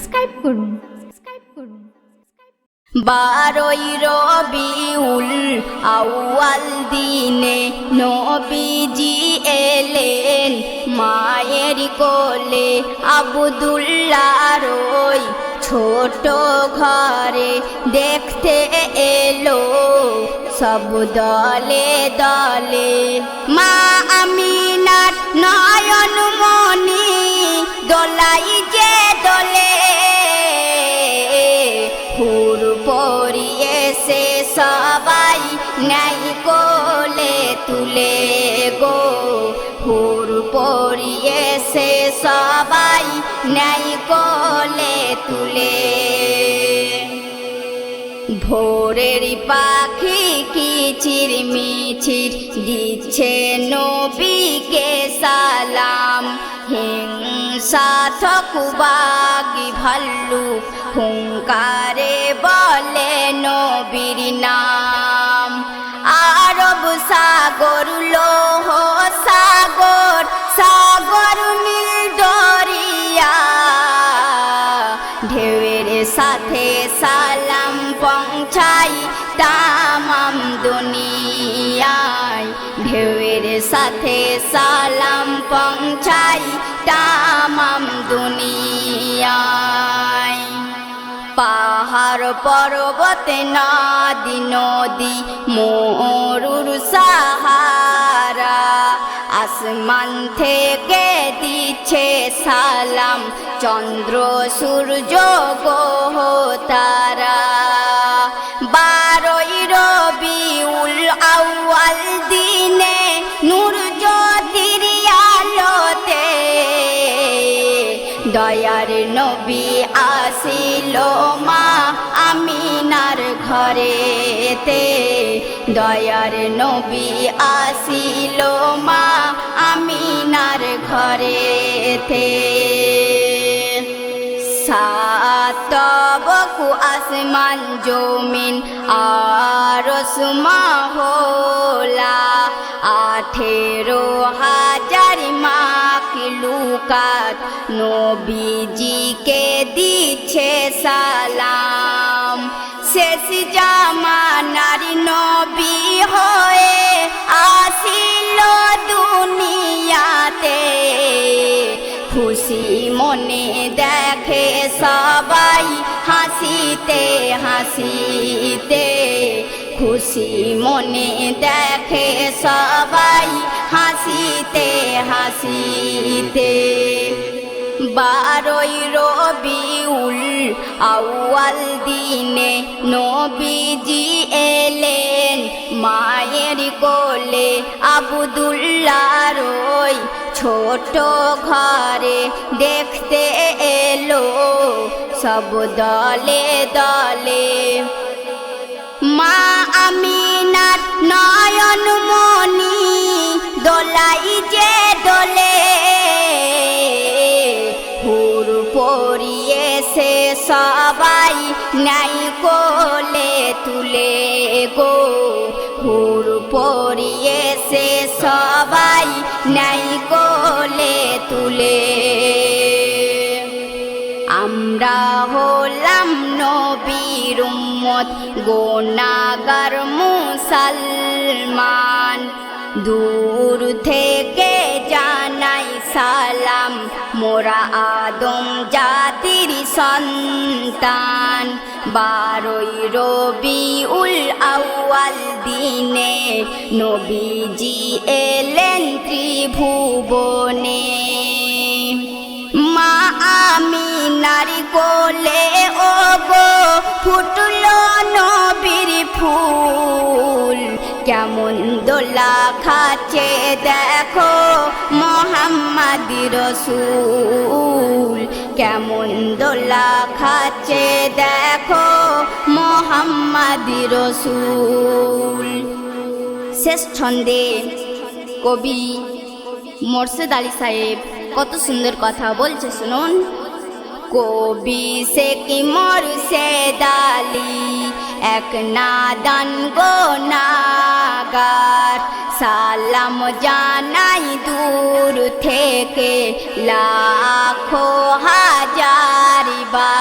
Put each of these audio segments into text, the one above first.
Subscribe করুন। বারোই রবিউল আউয়াল দিনে নবীজি এলেন মায়ের কোলে আব্দুল্লাহর ওই ছোট ঘরে দেখতে এলো সব দলে দলে মা আমিনার নয়ন মনি দোলাই যে দোলে হুর পরিয়েছে সবাই নাই কোলে তুলে গো হুর পরিয়েছে সবাই নাই কোলে তুলে ভোরের পাখি কিচির মিচির দিচ্ছে নবীকে সালাম হিংসা ঠকুবাগি ভাল্লুক হুঙ্কারে বলে নবীর নাম আরব সাগর লোহ সাগর সাগর নীল দরিয়া ঢেউয়ের সাথে সালাম পৌঁছাই তামাম দুনিয়ায় ঢেউয়ের সাথে সালাম পৌঁছাই তামাম দুনিয়ায় পাহাড় পর্বত নদী নদী মরুর সাহারা আসমান থেকে দিচ্ছে সালাম চন্দ্র সূর্য গ্রহ তারা বারোই রবিউল আউয়াল দিনে নূর জ্যোতির আলোতে দয়ার নবী আসিল মা আমিনার ঘরেতে দয়ার নবী আসিল মা আমিনার ঘরেতে সাত বকু আসমান জমিন আরশ মহলা 18,000 মাখলুকাত নবীজিকে দিচ্ছে সালাম শেষ জামানার নবী হয়ে আসিল দুনিয়াতে খুশি মনে দেখে সবাই হাসিতে হাসিতে খুশি মনে দেখে সবাই হাসিতে হাসিতে বারোই রবিউল আউয়াল দিনে নবীজি এলেন মায়ের কোলে আব্দুল্লাহর ওই ছোট ঘরে দেখতে এলো সব দলে দলে মা আমিনার নয়ন মনি দোলাই যে দোলে হুর পরিয়েছে সবাই নাই কোলে তুলে গো হুর পরিয়েছে সবাই নাই কোলে তুলে আমরা হলাম নবীর উম্মত গুনাহগার মুসলমান দূর থেকে জানাই সালাম মোরা আদম জাতির সন্তান বারোই রবিউল আউয়াল দিনে নবীজি এলেন ত্রিভুবনে মা আমিনার কোলে ও গো ফুটলো নবীর ফুল কেমন দোলা খাচ্ছে দেখো মোহাম্মদ রসূল কেমন দোলা খাচ্ছে দেখো মোহাম্মদ রসূল শেষ ছন্দে কবি মোর্শেদ আলী সাহেব কত সুন্দর কথা বলছে শুনুন কবি সে কি মোর্শেদ আলী এক নাদান গুনাহগার সালাম জানাই দূর থেকে লাখো হাজার বার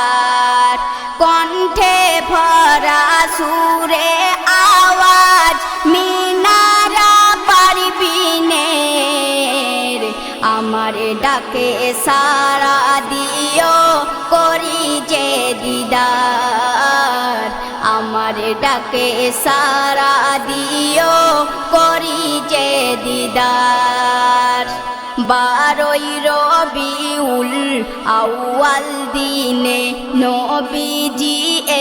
ভরা সুরে আওয়াজ মিনারা পারবিনের আমার ডাকে সারা দিও করি যে দিদার আমার ডাকে সারা দিও করি যে দিদার 12ই রবিউল আউয়াল দিনে নবীজি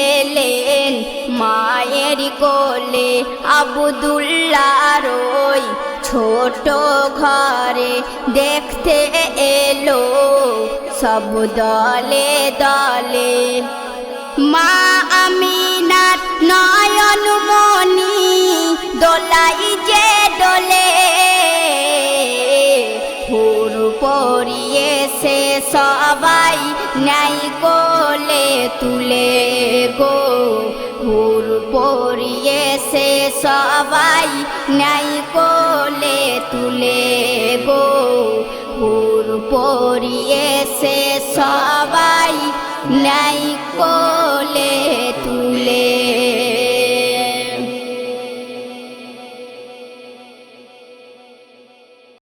এলেন মায়ের কোলে আব্দুল্লাহর ওই ছোট ঘরে দেখতে এলো সব দলে দলে মা আমিনার নয়ন মনি দোলাই যে দোলে হুর পরিয়ে সে সবাই নাই কোলে তুলে গো হুর পরিয়ে সে সবাই নাই কোলে তুলে গো হুর পরিয়ে সে সবাই নাই কোলে